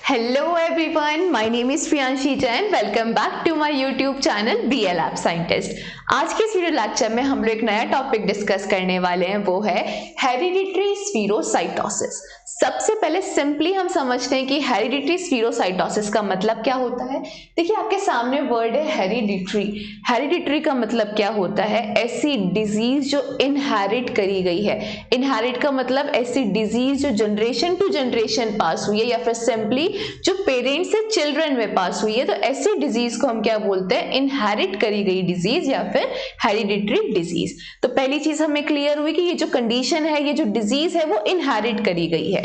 Hello everyone, my name is Priyanshi Jain. Welcome back to my YouTube channel BL App Scientist. आज के इस video lecture में हम लोग एक नया टॉपिक डिस्कस करने वाले हैं, वो है हेरिडिटरी स्फीरोसाइटोसिस। सबसे पहले सिंपली हम समझते हैं कि हेरिडिटरी स्फीरोसाइटोसिस का मतलब क्या होता है। देखिए आपके सामने वर्ड है हेरिडिटरी। हेरिडिटरी का मतलब क्या होता है? ऐसी डिजीज जो इनहेरिट करी गई है। इनहेरिट का मतलब ऐसी डिजीज जो जनरेशन टू जनरेशन पास हुई है या फिर सिंपली जो पेरेंट्स से चिल्ड्रन में पास हुई है, तो ऐसी डिजीज को हम क्या बोलते हैं? इनहेरिट करी गई डिजीज या फिर हेरिडिटरी डिजीज। तो पहली चीज हमें क्लियर हुई कि ये जो कंडीशन है, ये जो डिजीज है वो इनहेरिट करी गई है।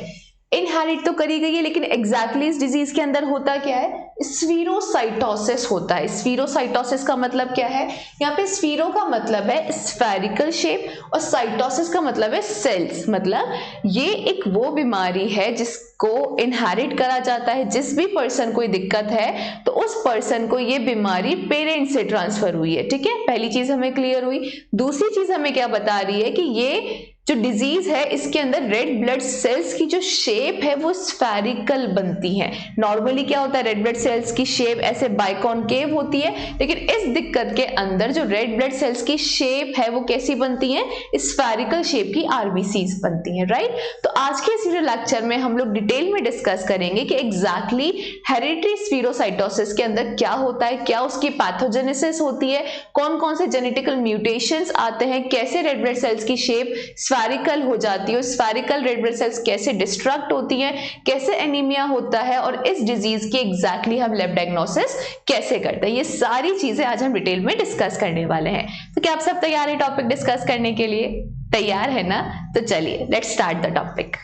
इनहेरिट तो करी गई है, लेकिन एग्जैक्टली इस डिजीज के अंदर होता क्या है? स्फीरोसाइटोसिस होता है। स्फीरोसाइटोसिस का मतलब क्या है? यहाँ पे स्फीरो का मतलब है स्फेरिकल शेप और साइटोसिस का मतलब है सेल्स। मतलब ये एक वो बीमारी है जिसको इनहेरिट करा जाता है। जिस भी पर्सन को दिक्कत है तो उस पर्सन को ये बीमारी पेरेंट्स से ट्रांसफर हुई है। ठीक है, पहली चीज हमें क्लियर हुई। दूसरी चीज हमें क्या बता रही है कि ये जो डिजीज है इसके अंदर रेड ब्लड सेल्स की जो शेप है वो स्फेरिकल बनती है। नॉर्मली क्या होता है? रेड ब्लड सेल्स की शेप ऐसे बाइकॉनकेव होती है, लेकिन इस दिक्कत के अंदर जो रेड ब्लड सेल्स की शेप है वो कैसी बनती है? स्फेरिकल शेप की आरबीसीज बनती है, राइट। तो आज के इस वीडियो लेक्चर में हम लोग डिटेल में डिस्कस करेंगे कि एग्जैक्टली हेरिडिटरी स्फीरोसाइटोसिस के अंदर क्या होता है, क्या उसकी पैथोजेनेसिस होती है, कौन कौन से जेनेटिकल म्यूटेशंस आते हैं, कैसे रेड ब्लड सेल्स की शेप स्फेरिकल हो जाती है, स्फेरिकल रेड ब्लड सेल्स कैसे डिस्ट्रक्ट होती हैं, कैसे एनीमिया होता है और इस डिजीज की एग्जैक्टली हम लैब डायग्नोसिस कैसे करते हैं, ये सारी चीजें आज हम डिटेल में डिस्कस करने वाले हैं। तो क्या आप सब तैयार है टॉपिक डिस्कस करने के लिए? तैयार है ना? तो चलिए लेट्स स्टार्ट द टॉपिक।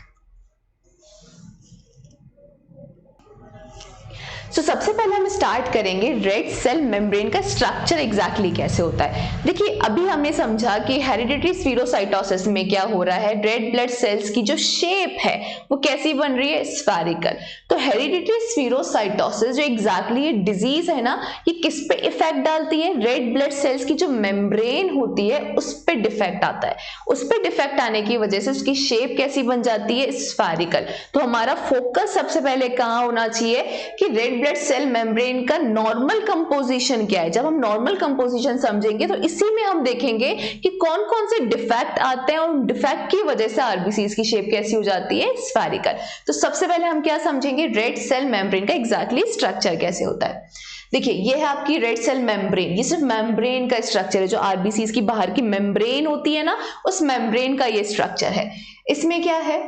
तो सबसे पहले हम स्टार्ट करेंगे रेड सेल मेम्ब्रेन का स्ट्रक्चर एग्जैक्टली कैसे होता है। देखिए अभी हमने समझा कि हेरिडिटरी स्फीरोसाइटोसिस में क्या हो रहा है, रेड ब्लड सेल्स की जो शेप है वो कैसी बन रही है? स्फेरिकल। तो हेरिडिटरी स्फीरोसाइटोसिस जो एग्जैक्टली ये डिजीज है ना, ये किस पे इफेक्ट डालती है? रेड ब्लड सेल्स की जो मेम्ब्रेन होती है उस पे डिफेक्ट आता है। उस पे डिफेक्ट आने की वजह से उसकी शेप कैसी बन जाती है? स्फेरिकल। तो हमारा फोकस सबसे पहले कहाँ होना चाहिए कि रेड ब्लड सेल मेम्ब्रेन का नॉर्मल कंपोजिशन क्या है। जब हम नॉर्मल कंपोजिशन समझेंगे तो इसी में हम देखेंगे कि कौन कौन से डिफेक्ट आते हैं और डिफेक्ट की वजह से आरबीसीज की शेप कैसी हो जाती है? स्फेरिकल। तो सबसे पहले हम क्या समझेंगे? रेड सेल मेम्ब्रेन का एग्जैक्टली स्ट्रक्चर कैसे होता है। देखिए ये है आपकी रेड सेल मेम्ब्रेन। ये सिर्फ मेम्ब्रेन का स्ट्रक्चर है, जो आरबीसीज की बाहर की मेम्ब्रेन होती है ना, उस मेम्ब्रेन का ये स्ट्रक्चर है। इसमें क्या है?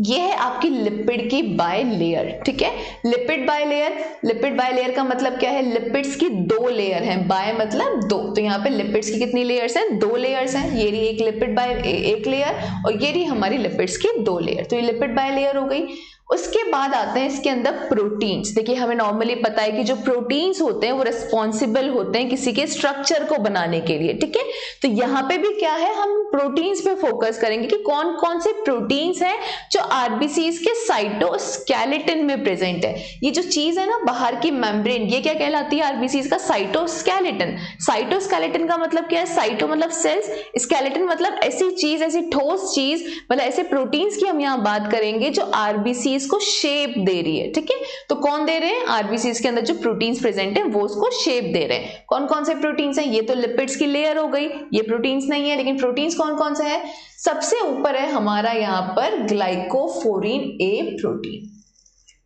ये है आपकी लिपिड की बाय लेयर। ठीक है, lipid by layer. Lipid by layer का मतलब क्या है? लिपिड्स की दो लेयर हैं। बाय मतलब दो, तो यहाँ पे लिपिड्स की कितनी लेयर्स हैं? दो लेयर्स हैं। ये रही एक लिपिड बाय एक लेयर और ये रही हमारी लिपिड्स की दो लेयर। तो ये लिपिड बाय लेयर हो गई। उसके बाद आते हैं इसके अंदर प्रोटीन्स। देखिए हमें नॉर्मली पता है कि जो प्रोटीन्स होते हैं वो रिस्पॉन्सिबल होते हैं किसी के स्ट्रक्चर को बनाने के लिए। ठीक है, तो यहाँ पे भी क्या है, हम प्रोटीन्स पे फोकस करेंगे कि कौन कौन से प्रोटीन्स हैं जो आरबीसीज के साइटोस्केलेटन में प्रेजेंट है। ये जो चीज है ना बाहर की मेम्ब्रेन, ये क्या कहलाती है? आरबीसीज का साइटोस्केलेटन। साइटोस्केलेटन का मतलब क्या है? साइटो मतलब सेल्स, स्केलेटन मतलब ऐसी चीज, ऐसी ठोस चीज, मतलब ऐसे प्रोटीन्स की हम यहाँ बात करेंगे जो आरबीसी को शेप दे रही है। ठीक है, तो कौन दे रहे हैं? आरबीसीज के अंदर जो प्रोटीन्स प्रेजेंट है वो उसको शेप दे रहे हैं। कौन कौन से प्रोटीन्स हैं? ये तो लिपिड्स की लेयर हो गई, ये प्रोटीन्स नहीं है, लेकिन प्रोटीन्स कौन कौन से हैं? सबसे ऊपर है हमारा यहाँ पर ग्लाइकोफोरिन ए प्रोटीन।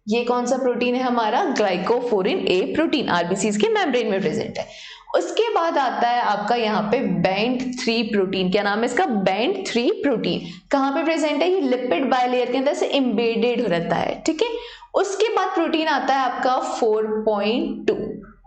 ये कौन सा प्रोटीन है हमारा? ग्लाइकोफोरिन ए प्रोटीन आरबीसीज के मेम्ब्रेन में प्रेजेंट है। उसके बाद आता है आपका यहाँ पे बैंड 3 प्रोटीन। क्या नाम है इसका? Band 3 protein. कहाँ पे प्रेजेंट है? ये लिपिड बायलेयर के अंदर से एम्बेडेड रहता है। ठीक है, उसके बाद प्रोटीन आता है आपका 4.2।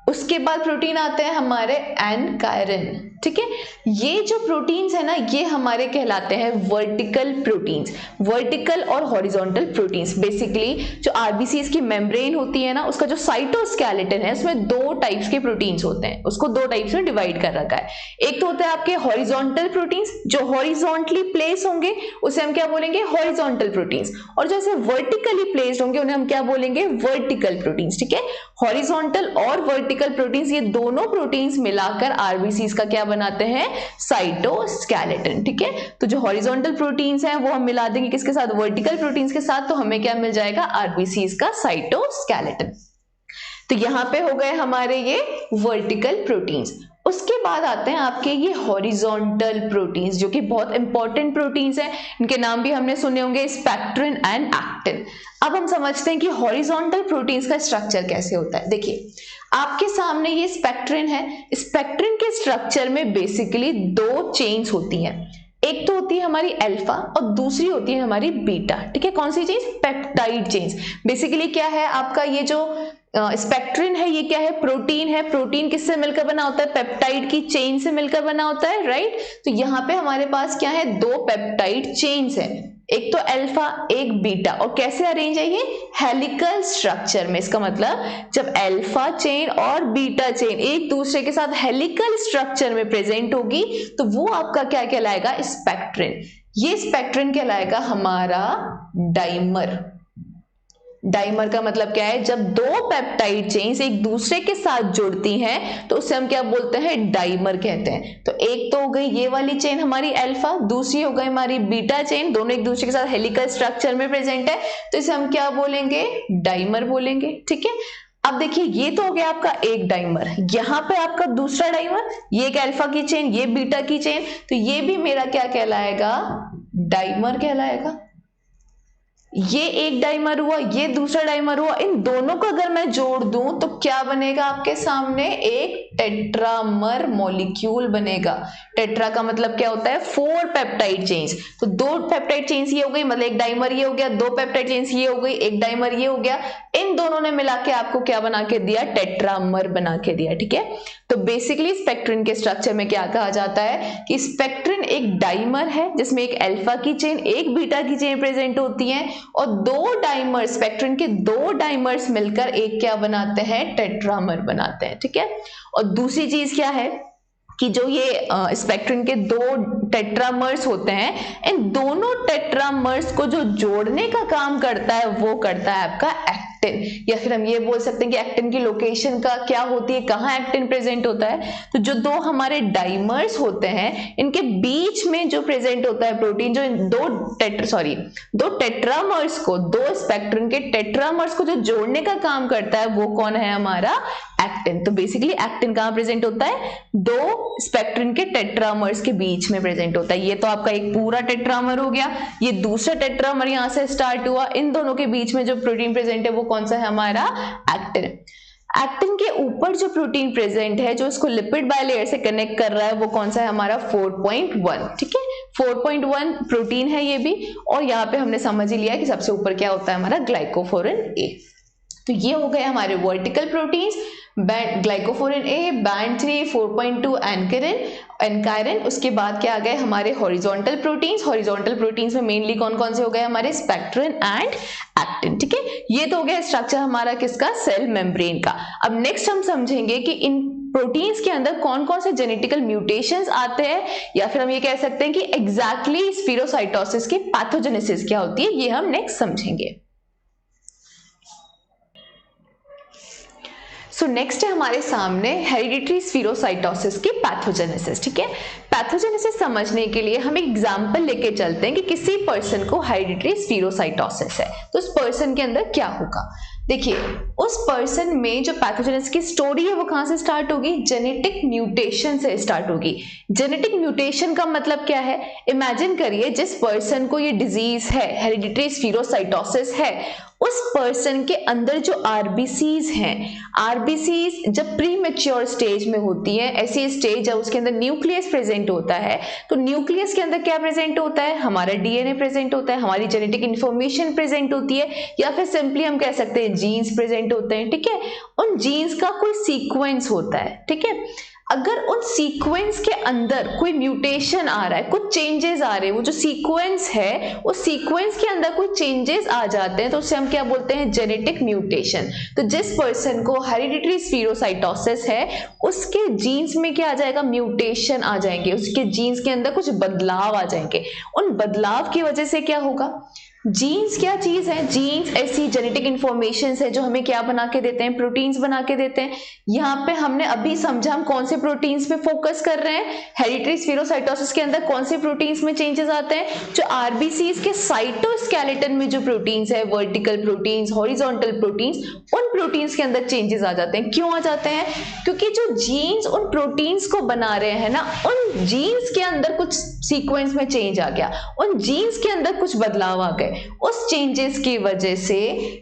उसके बाद प्रोटीन आते हैं हमारे एनकायरिन। ठीक है, ये जो प्रोटीन्स है ना, ये हमारे कहलाते हैं वर्टिकल प्रोटीन्स। वर्टिकल और हॉरिजॉन्टल प्रोटीन्स बेसिकली जो आरबीसीज की मेम्ब्रेन होती है ना, उसका जो साइटोस्केलेटन है उसमें दो टाइप्स के प्रोटीन्स होते हैं। उसको दो टाइप्स में डिवाइड कर रखा है। एक तो होता है आपके हॉरिजॉन्टल प्रोटीन्स, जो हॉरिजॉन्टली प्लेस होंगे उसे हम क्या बोलेंगे? Horizontal proteins. और जो ऐसे वर्टिकली प्लेस्ड होंगे उन्हें हम क्या बोलेंगे? Vertical proteins. ठीक है, हॉरिजॉन्टल और वर्टिकल वर्टिकल प्रोटीन्स, ये दोनों प्रोटीन्स मिलाकर आरबीसीज का क्या बनाते हैं, साइटोस्केलेटन। ठीक है, तो जो हॉरिजॉन्टल प्रोटीन्स हैं वो हम मिला देंगे किसके साथ, वर्टिकल प्रोटीन्स के साथ, तो हमें क्या मिल जाएगा, आरबीसीज का साइटोस्केलेटन। तो यहां पे हो गए हमारे ये वर्टिकल प्रोटीन्स। उसके बाद आते हैं आपके ये हॉरिजॉन्टल प्रोटीन्स, जो कि बहुत इंपॉर्टेंट प्रोटीन्स हैं। इनके नाम भी हमने सुने होंगे, स्पेक्ट्रिन एंड एक्टिन। अब हम समझते हैं कि हॉरिजॉन्टल प्रोटीन्स का स्ट्रक्चर कैसे होता है। देखिए आपके सामने ये स्पेक्ट्रिन है। स्पेक्ट्रिन के स्ट्रक्चर में बेसिकली दो चेन्स होती हैं, एक तो होती है हमारी अल्फा और दूसरी होती है हमारी बीटा। ठीक है, कौन सी चेन्स, पेप्टाइड चेन्स। बेसिकली क्या है आपका ये जो स्पेक्ट्रिन है, ये क्या है, प्रोटीन है। प्रोटीन किससे मिलकर बना होता है, पेप्टाइड की चेन से मिलकर बना होता है, राइट। तो यहाँ पे हमारे पास क्या है, दो पेप्टाइड चेन्स है, एक तो अल्फा एक बीटा, और कैसे अरेंज है ये, हेलिकल स्ट्रक्चर में। इसका मतलब जब अल्फा चेन और बीटा चेन एक दूसरे के साथ हेलिकल स्ट्रक्चर में प्रेजेंट होगी तो वो आपका क्या कहलाएगा, स्पेक्ट्रिन। ये स्पेक्ट्रिन कहलाएगा हमारा डाइमर। डाइमर का मतलब क्या है, जब दो पेप्टाइड चेन्स एक दूसरे के साथ जुड़ती हैं तो उसे हम क्या बोलते हैं, डाइमर कहते हैं। तो एक तो हो गई ये वाली चेन हमारी अल्फा, दूसरी हो गई हमारी बीटा चेन, दोनों एक दूसरे के साथ हेलिकल स्ट्रक्चर में प्रेजेंट है, तो इसे हम क्या बोलेंगे, डाइमर बोलेंगे। ठीक है, अब देखिए ये तो हो गया आपका एक डाइमर, यहाँ पे आपका दूसरा डाइमर, ये एक अल्फा की चेन, ये बीटा की चेन, तो ये भी मेरा क्या कहलाएगा, डाइमर कहलाएगा। ये एक डाइमर हुआ, ये दूसरा डाइमर हुआ, इन दोनों को अगर मैं जोड़ दूं तो क्या बनेगा आपके सामने, एक टेट्रामर मॉलिक्यूल बनेगा। टेट्रा का मतलब क्या होता है, 4 पेप्टाइड चेन्स। तो 2 पेप्टाइड चेन्स ये हो गई, मतलब एक डाइमर ये हो गया, 2 पेप्टाइड चेन्स ये हो गई, एक डाइमर ये हो गया, इन दोनों ने मिला के आपको क्या बना के दिया, टेट्रामर बना के दिया। ठीक है, तो बेसिकली स्पेक्ट्रिन के स्ट्रक्चर में क्या कहा जाता है कि स्पेक्ट्रिन एक डाइमर है जिसमें एक अल्फा की चेन एक बीटा की चेन प्रेजेंट होती है, और दो डाइमर, स्पेक्ट्रिन के दो डाइमर्स मिलकर एक क्या बनाते हैं, टेट्रामर बनाते हैं। ठीक है, और दूसरी चीज क्या है कि जो ये स्पेक्ट्रिन के दो टेट्रामर्स होते हैं, इन दोनों टेट्रामर्स को जो जोड़ने का काम करता है वो करता है आपका एक्टिन, या फिर हम ये बोल सकते हैं कि एक्टिन की लोकेशन का क्या होती है, कहाँ एक्टिन प्रेजेंट होता है। तो जो दो हमारे डाइमर्स होते हैं इनके बीच में जो प्रेजेंट होता है प्रोटीन, जो इन दो टेट्रामर्स को, दो स्पेक्ट्रिन के टेट्रामर्स को जो जोड़ने का काम करता है वो कौन है, हमारा एक्टिन। तो बेसिकली एक्टिन कहाँ प्रेजेंट होता है, दो स्पेक्ट्रिन के टेट्रामर्स के बीच में प्रेजेंट होता है। ये तो आपका एक पूरा टेट्रामर हो गया, ये दूसरा टेट्रामर यहां से स्टार्ट हुआ, इन दोनों के बीच में जो प्रोटीन प्रेजेंट है वो कौन सा है, हमारा एक्टिन। एक्टिन के ऊपर जो प्रोटीन प्रेजेंट है जो इसको लिपिड बायलेयर से कनेक्ट कर रहा है वो कौन सा है, हमारा 4.1। ठीक है, 4.1 प्रोटीन है ये भी, और यहाँ पे हमने समझ ही लिया कि सबसे ऊपर क्या होता है, हमारा ग्लाइकोफोरिन ए। तो ये हो गए हमारे वर्टिकल प्रोटीन्स, ग्लाइकोफोरिन ए, बैंड 3, 4.2 एनकायरिन। उसके बाद क्या आ गए हमारे हॉरिजॉन्टल प्रोटीन्स। हॉरिजॉन्टल प्रोटीन्स में मेनली कौन कौन से हो गए, हमारे स्पेक्ट्रिन एंड एक्टिन। ठीक है, ये तो हो गया स्ट्रक्चर हमारा किसका, सेल मेम्ब्रेन का। अब नेक्स्ट हम समझेंगे कि इन प्रोटीन्स के अंदर कौन कौन से जेनेटिकल म्यूटेशंस आते हैं, या फिर हम ये कह सकते हैं कि एग्जैक्टली स्फीरोसाइटोसिस की पैथोजेनेसिस क्या होती है, ये हम नेक्स्ट समझेंगे। सो नेक्स्ट है हमारे सामने हेरिडिटरी स्फीरोसाइटोसिस की पैथोजेनेसिस। ठीक है, पैथोजेनेसिस समझने के लिए हम एक एग्जांपल लेके चलते हैं कि किसी पर्सन को हेरिडिटरी स्फीरोसाइटोसिस है तो उस पर्सन के अंदर क्या होगा। देखिए उस पर्सन में जो पैथोजेनेसिस की स्टोरी है वो कहां से स्टार्ट होगी, जेनेटिक म्यूटेशन से स्टार्ट होगी। जेनेटिक म्यूटेशन का मतलब क्या है, इमेजिन करिए जिस पर्सन को ये डिजीज है, हेरिडिटरी स्फीरोसाइटोसिस है, उस पर्सन के अंदर जो आरबीसीज हैं, आरबीसीज जब प्री मैच्योर स्टेज में होती है, ऐसी स्टेज जब उसके अंदर न्यूक्लियस प्रेजेंट होता है, तो न्यूक्लियस के अंदर क्या प्रेजेंट होता है, हमारा डीएनए प्रेजेंट होता है, हमारी जेनेटिक इंफॉर्मेशन प्रेजेंट होती है, या फिर सिंपली हम कह सकते हैं जीन्स प्रेजेंट होते हैं। ठीक है, उन जीन्स का कोई सीक्वेंस होता है। ठीक है, अगर उन सीक्वेंस के अंदर कोई म्यूटेशन आ रहा है, कुछ चेंजेस आ रहे हैं, वो जो सीक्वेंस है उस सीक्वेंस के अंदर कोई चेंजेस आ जाते हैं तो उसे हम क्या बोलते हैं, जेनेटिक म्यूटेशन। तो जिस पर्सन को हेरिडिटरी स्फीरोसाइटोसिस है उसके जीन्स में क्या आ जाएगा, म्यूटेशन आ जाएंगे, उसके जीन्स के अंदर कुछ बदलाव आ जाएंगे। उन बदलाव की वजह से क्या होगा, जीन्स क्या चीज है? जीन्स ऐसी जेनेटिक इंफॉर्मेशन है जो हमें क्या बना के देते हैं? प्रोटीन्स बना के देते हैं। यहाँ पे हमने अभी समझा हम कौन से प्रोटीन्स पे फोकस कर रहे हैं। हेरिडिटरी स्फीरोसाइटोसिस के अंदर कौन से प्रोटीन्स में चेंजेस आते हैं? जो आरबीसीज के साइटोस्केलेटन में जो प्रोटीन्स है, वर्टिकल प्रोटीन्स, हॉरिजॉन्टल प्रोटीन्स, उन प्रोटीन्स के अंदर चेंजेस आ जाते हैं। क्यों आ जाते हैं? क्योंकि जो जीन्स उन प्रोटीन्स को बना रहे हैं ना, उन जीन्स के अंदर कुछ सीक्वेंस में चेंज आ गया, उन जीन्स के अंदर कुछ बदलाव आ गए। उस चेंजेस की वजह से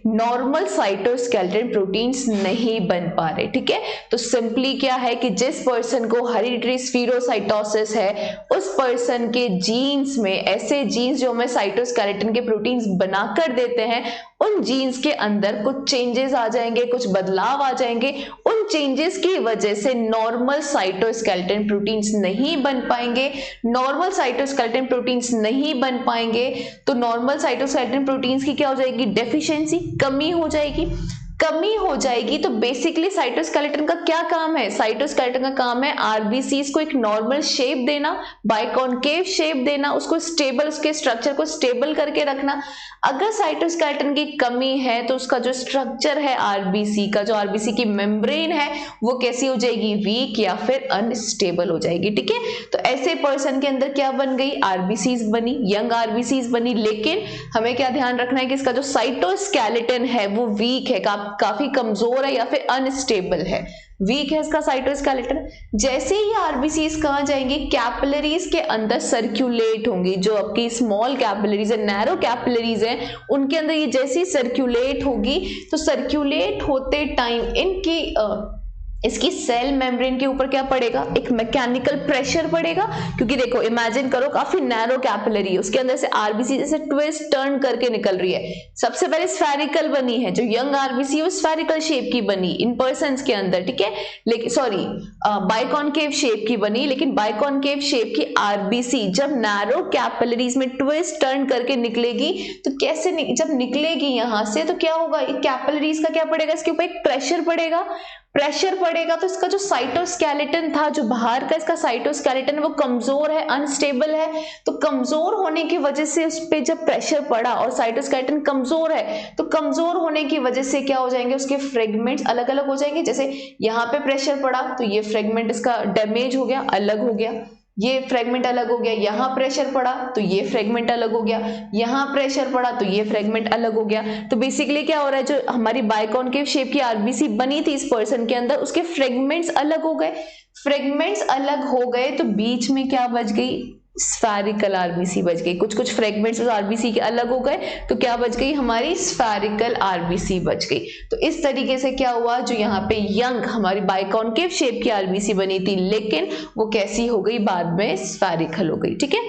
नॉर्मल साइटोस्केलेटन प्रोटीन्स नहीं बन पा रहे। ठीक है, तो सिंपली क्या है कि जिस पर्सन को हेरिडिटरी स्फीरोसाइटोसिस है, उस पर्सन के जीन्स में ऐसे जीन्स जो हमें साइटोस्केलेटन के प्रोटीन्स बनाकर देते हैं, उन जीन्स के अंदर कुछ चेंजेस आ जाएंगे, कुछ बदलाव आ जाएंगे। उन चेंजेस की वजह से नॉर्मल साइटोस्केलेटन प्रोटीन्स नहीं बन पाएंगे। नॉर्मल साइटोस्केलेटन प्रोटीन्स नहीं बन पाएंगे तो नॉर्मल साइटोस्केलेटन प्रोटीन्स की क्या हो जाएगी? डेफिशिएंसी, कमी हो जाएगी। कमी हो जाएगी तो बेसिकली साइटोस्केलेटन का क्या काम है? साइटोस्केलेटन का काम है आरबीसीज को एक नॉर्मल शेप देना, बाइकॉन्केव शेप देना, उसको स्टेबल, उसके स्ट्रक्चर को स्टेबल करके रखना। अगर साइटोस्केलेटन की कमी है तो उसका जो स्ट्रक्चर है आरबीसी का, जो आरबीसी की मेम्ब्रेन है, वो कैसी हो जाएगी? वीक या फिर अनस्टेबल हो जाएगी। ठीक है, तो ऐसे पर्सन के अंदर क्या बन गई? आरबीसीज बनी, यंग आरबीसीज बनी। लेकिन हमें क्या ध्यान रखना है कि इसका जो साइटोस्केलेटन है वो वीक है, काफी कमजोर है या फिर अनस्टेबल है, वीक है इसका साइटोस्केलेटन। जैसे ही आरबीसीज कहां जाएंगी? कैपिलरीज के अंदर सर्कुलेट होंगी। जो आपकी स्मॉल कैपिलरीज है, नैरो कैपिलरीज है, उनके अंदर ये जैसी सर्कुलेट होगी तो सर्कुलेट होते टाइम इनकी इसकी सेल मेम्ब्रेन के ऊपर क्या पड़ेगा? एक मैकेनिकल प्रेशर पड़ेगा। क्योंकि देखो, इमेजिन करो काफी नैरो कैपिलरी है, उसके अंदर से आरबीसी जैसे ट्विस्ट टर्न करके निकल रही है। सबसे पहले स्फेरिकल बनी है, जो यंग आरबीसी है वो स्फेरिकल शेप की बनी इन पर्सन्स के अंदर। ठीक है, लेकिन सॉरी बाइकॉन्केव शेप की बनी, लेकिन बाइकॉन्केव शेप की आरबीसी जब नैरो कैपिलरीज में ट्विस्ट टर्न करके निकलेगी तो कैसे जब निकलेगी यहां से तो क्या होगा? कैपिलरीज का क्या पड़ेगा? इसके ऊपर एक प्रेशर पड़ेगा। प्रेशर पड़ेगा तो इसका जो साइटोस्केलेटन था, जो बाहर का इसका साइटोस्केलेटन वो कमजोर है, अनस्टेबल है। तो कमजोर होने की वजह से उस पर जब प्रेशर पड़ा और साइटोस्केलेटन कमजोर है तो कमजोर होने की वजह से क्या हो जाएंगे? उसके फ्रेगमेंट्स अलग अलग हो जाएंगे। जैसे यहाँ पे प्रेशर पड़ा तो ये फ्रेगमेंट इसका डैमेज हो गया, अलग हो गया, ये फ्रेगमेंट अलग हो गया। यहाँ प्रेशर पड़ा तो ये फ्रेगमेंट अलग हो गया, यहाँ प्रेशर पड़ा तो ये फ्रेगमेंट अलग हो गया। तो बेसिकली क्या हो रहा है? जो हमारी बाइकॉन्केव शेप की आरबीसी बनी थी इस पर्सन के अंदर, उसके फ्रेगमेंट्स अलग हो गए। फ्रेगमेंट्स अलग हो गए तो बीच में क्या बच गई? स्फेरिकल आरबीसी बच गई। कुछ कुछ फ्रेगमेंट्स उस आरबीसी के अलग हो गए तो क्या बच गई? हमारी स्फेरिकल आरबीसी बच गई। तो इस तरीके से क्या हुआ? जो यहाँ पे यंग हमारी बाइकॉन्केव शेप की आरबीसी बनी थी, लेकिन वो कैसी हो गई? बाद में स्फेरिकल हो गई। ठीक है,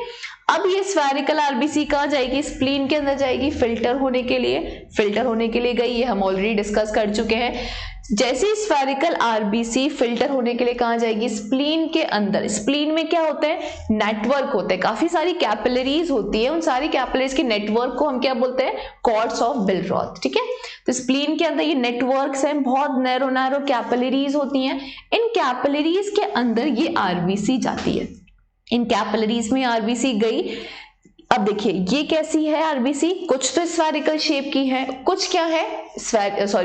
अब ये स्फेरिकल आरबीसी कहाँ जाएगी? स्प्लीन के अंदर जाएगी फिल्टर होने के लिए। फिल्टर होने के लिए गई, ये हम ऑलरेडी डिस्कस कर चुके हैं। जैसे स्फेरिकल आरबीसी फिल्टर होने के लिए कहां जाएगी? स्प्लीन के अंदर। स्प्लीन में क्या होते हैं? नेटवर्क होते हैं, काफी सारी कैपिलरीज होती है। उन सारी कैपिलरीज के नेटवर्क को हम क्या बोलते हैं? Cords of Billroth. ठीक है, तो स्प्लीन के अंदर ये नेटवर्क्स हैं, बहुत नैरो नैरो कैपिलरीज होती हैं। इन कैपिलरीज के अंदर ये आरबीसी जाती है। इन कैपिलरीज में आरबीसी गई। अब देखिए ये कैसी है आरबीसी? कुछ तो स्फेरिकल शेप की है, कुछ क्या है?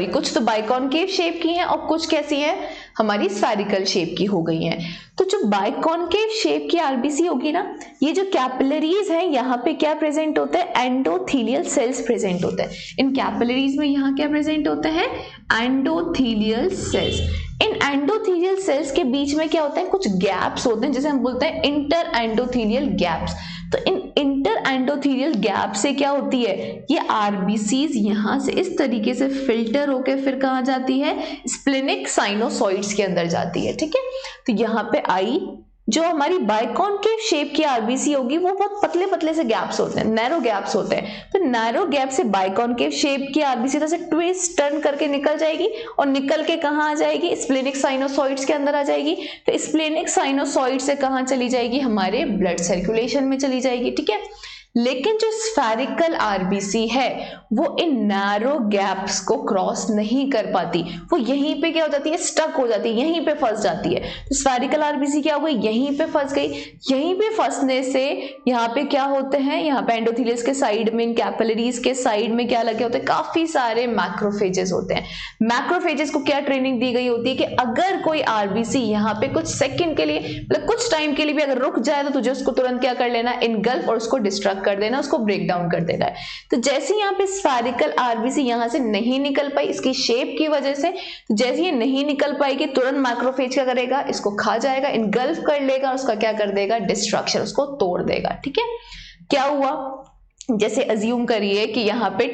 कुछ तो बाइकॉन्केव शेप की है और कुछ कैसी है? हमारी स्फेरिकल शेप की हो गई हैं। तो जो बाइकॉन्केव शेप की आरबीसी होगी ना, ये जो कैपिलरीज है यहाँ पे क्या प्रेजेंट होता है? एंडोथेलियल सेल्स प्रेजेंट होते हैं। इन कैपिलरीज में यहाँ क्या प्रेजेंट होते हैं? Endothelial cells. इन एंडोथेलियल सेल्स के बीच में क्या होता है? कुछ गैप्स होते हैं, जैसे हम बोलते हैं इंटर एंडोथेलियल गैप्स। तो इन इंटर एंडोथेलियल गैप से क्या होती है? ये आरबीसीज यहां से इस तरीके से फिल्टर होकर फिर कहां जाती है? स्प्लेनिक साइनोसॉइड्स के अंदर जाती है। ठीक है, तो यहाँ पे आई जो हमारी बाइकॉन्केव शेप की आरबीसी होगी वो बहुत पतले पतले से गैप्स होते हैं, नैरो गैप्स होते हैं। तो नैरो गैप से बाइकॉन्केव शेप की आरबीसी जैसे ट्विस्ट टर्न करके निकल जाएगी और निकल के कहाँ आ जाएगी? स्प्लेनिक साइनोसॉइड्स के अंदर आ जाएगी। तो स्प्लेनिक साइनोसॉइड से कहाँ चली जाएगी? हमारे ब्लड सर्कुलेशन में चली जाएगी। ठीक है, लेकिन जो स्फेरिकल आरबीसी है वो इन नैरो गैप्स को क्रॉस नहीं कर पाती, वो यहीं पे क्या हो जाती है, स्टक हो जाती है, यहीं पे फंस जाती है। तो स्फेरिकल आरबीसी क्या हो गई, यहीं पे फंस गई। यहीं पे फंसने से यहाँ पे क्या होते हैं, यहाँ पे एंडोथेलियस के साइड में, इन कैपिलरीज के साइड में क्या लगे होते हैं, काफी सारे मैक्रोफेजेस होते हैं। मैक्रोफेजेस को क्या ट्रेनिंग दी गई होती है कि अगर कोई आरबीसी यहाँ पे कुछ सेकंड के लिए, मतलब कुछ टाइम के लिए भी अगर रुक जाए तो तुझे उसको तुरंत क्या कर लेना, इनगल्फ और उसको डिस्ट्रक्ट कर देना, उसको ब्रेक डाउन कर देना है। तो जैसे यहाँ पे स्फेरिकल आरबीसी यहाँ से नहीं निकल पाई इसकी शेप की वजह से, तो जैसे ये नहीं निकल पाएगी तुरंत मैक्रोफेज क्या करेगा, इसको खा जाएगा, इनगल्फ कर लेगा, उसका क्या कर देगा, डिस्ट्रक्शन, उसको तोड़ देगा। ठीक है, क्या हुआ, जैसे अज्यूम करिए कि यहाँ पे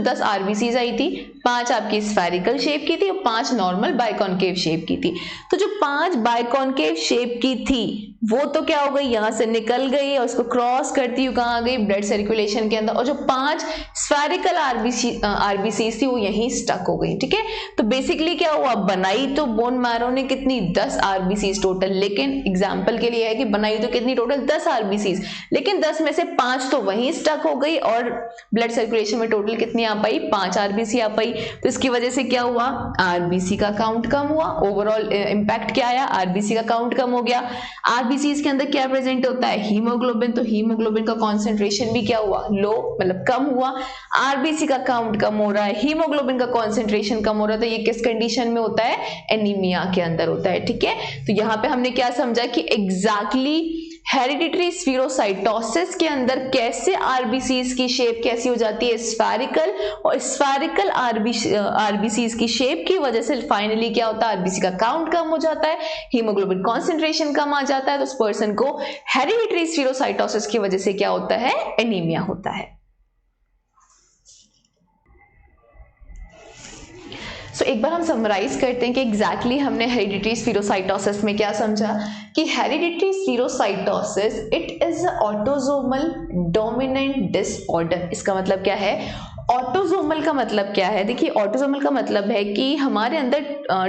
10 आरबीसीज आई थी, 5 आपकी स्फेरिकल शेप की थी और 5 नॉर्मल बाइकॉनकेव शेप की थी। तो जो 5 बाइकॉनकेव शेप की थी वो तो क्या हो गई, यहाँ से निकल गई और उसको क्रॉस करती हुई कहाँ आ गई, ब्लड सर्कुलेशन के अंदर, और जो 5 स्फेरिकल आरबीसीज थी वो यहीं स्टक हो गई। ठीक है, तो बेसिकली क्या हुआ, बनाई तो बोन मैरो ने कितनी, 10 आरबीसीज टोटल, लेकिन एग्जाम्पल के लिए है कि बनाई तो कितनी टोटल 10 आरबीसीज, लेकिन 10 में से 5 तो वहीं स्टक हो गई और ब्लड सर्कुलेशन में टोटल कितनी आ पाई, 5 आरबीसी आ पाई। तो इसकी वजह से क्या हुआ, आरबीसी का काउंट कम हुआ, ओवरऑल इंपैक्ट क्या आया, आरबीसी का काउंट कम हो गया। आरबीसी के अंदर क्या प्रेजेंट होता है, हीमोग्लोबिन, तो हीमोग्लोबिन का कॉन्सेंट्रेशन भी क्या हुआ, लो, मतलब कम हुआ। आरबीसी का काउंट कम हो रहा है, हीमोग्लोबिन का कॉन्सेंट्रेशन कम हो रहा है, तो ये किस कंडीशन में होता है, एनीमिया के अंदर होता है। ठीक है, तो यहाँ पे हमने क्या समझा कि एग्जैक्टली हेरिडिटरी स्फीरोसाइटोसिस के अंदर कैसे आरबीसीज की शेप कैसी हो जाती है, स्फेरिकल, और स्फेरिकल आरबीसीज की शेप की वजह से फाइनली क्या होता है, आरबीसी का काउंट कम हो जाता है, हीमोग्लोबिन कॉन्सेंट्रेशन कम आ जाता है, तो उस पर्सन को हेरिडिटरी स्फीरोसाइटोसिस की वजह से क्या होता है, एनीमिया होता है। So, एक बार हम समराइज करते हैं कि एग्जैक्टली हमने हेरिडिटरी स्फीरोसाइटोसिस में क्या समझा, कि hereditary spherocytosis it is autosomal dominant disorder. इसका मतलब क्या है, ऑटोसोमल का मतलब क्या है, देखिए ऑटोसोमल का मतलब है कि हमारे अंदर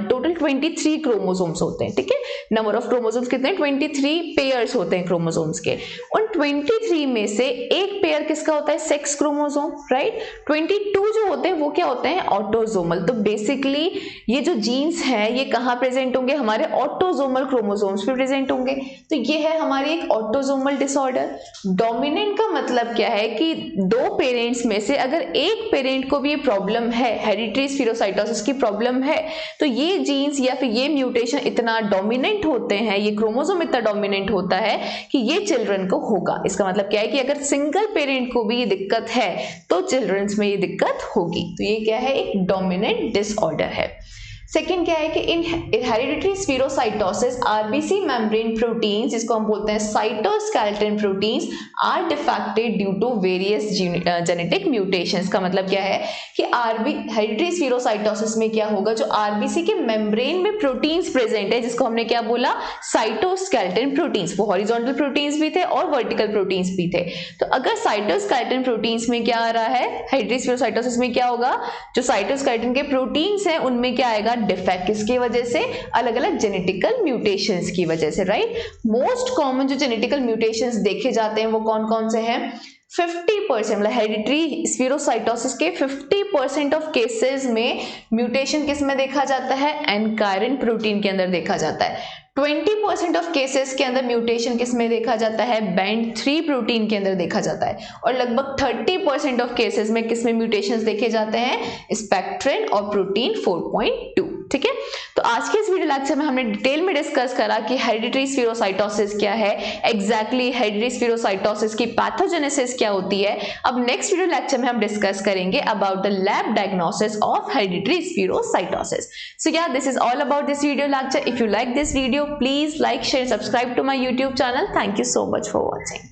टोटल 23 क्रोमोसोम्स होते हैं। ठीक है, नंबर ऑफ क्रोमोसोम्स कितने हैं, 23 पेयर्स होते हैं क्रोमोसोम्स के। उन 23 में से एक पेयर किसका होता है, सेक्स क्रोमोसोम, राइट। 22 जो होते हैं वो क्या होते हैं, ऑटोसोमल। तो बेसिकली ये जो जीन्स हैं ये कहाँ प्रेजेंट होंगे, हमारे ऑटोसोमल क्रोमोसोम्स पे प्रेजेंट होंगे। तो ये है हमारी एक ऑटोसोमल डिसऑर्डर। डोमिनेंट का मतलब क्या है कि 2 पेरेंट्स में से अगर एक पेरेंट को भी ये प्रॉब्लम है, हेरिडिटरी स्फीरोसाइटोसिस की प्रॉब्लम है, तो ये जीन्स या फिर ये म्यूटेशन इतना डोमिनेंट होते हैं, ये क्रोमोसोम इतना डोमिनेंट होता है कि ये चिल्ड्रन को होगा। इसका मतलब क्या है कि अगर सिंगल पेरेंट को भी ये दिक्कत है तो चिल्ड्रंस में ये दिक्कत होगी। तो ये क्या है, एक डोमिनेंट डिसऑर्डर है। सेकेंड क्या है कि इन hereditary spherocytosis RBC membrane proteins, जिसको हम बोलते हैं cytoskeleton proteins, are defected due to various genetic mutations. का मतलब क्या है कि हेरिडिटरी स्फीरोसाइटोसिस में क्या होगा, जो आरबीसी के मेम्ब्रेन में प्रोटीन्स प्रेजेंट है, जिसको हमने क्या बोला, साइटोस्केलेटन प्रोटीन्स, वो हॉरिजॉन्टल प्रोटीन्स भी थे और वर्टिकल प्रोटीन्स भी थे। तो अगर साइटोस्केलेटन प्रोटीन्स में क्या आ रहा है, हेरिडिटरी स्फीरोसाइटोसिस में क्या होगा, जो साइटोस्केलेटन के प्रोटीन्स हैं उनमें क्या आएगा, डिफेक्ट। किसकी वजह से, अलग अलग जेनेटिकल म्यूटेशंस की वजह से, राइट। मोस्ट कॉमन जो जेनेटिकल म्यूटेशंस देखे जाते हैं वो कौन कौन से हैं, 50%, मतलब हेरिडिटरी स्फीरोसाइटोसिस के 50% ऑफ केसेस में म्यूटेशन किस में देखा जाता है, एनकायरिन प्रोटीन के अंदर देखा जाता है। 20% ऑफ केसेस के अंदर म्यूटेशन किस में देखा जाता है, बैंड 3 प्रोटीन के अंदर देखा जाता है। और लगभग 30% ऑफ केसेस में किस में म्यूटेशंस देखे जाते हैं, स्पेक्ट्रिन और प्रोटीन 4.2। ठीक है, तो आज के इस वीडियो लेक्चर में हमने डिटेल में डिस्कस करा कि हेरिडिटरी स्फीरोसाइटोसिस क्या है, एग्जैक्टली हेरिडिटरी स्फीरोसाइटोसिस की पैथोजेनेसिस क्या होती है। अब नेक्स्ट वीडियो लेक्चर में हम डिस्कस करेंगे about the lab diagnosis of hereditary spherocytosis. So yeah, this is all about this video lecture. If you like this video, please like, share, subscribe to my YouTube channel. Thank you so much for watching.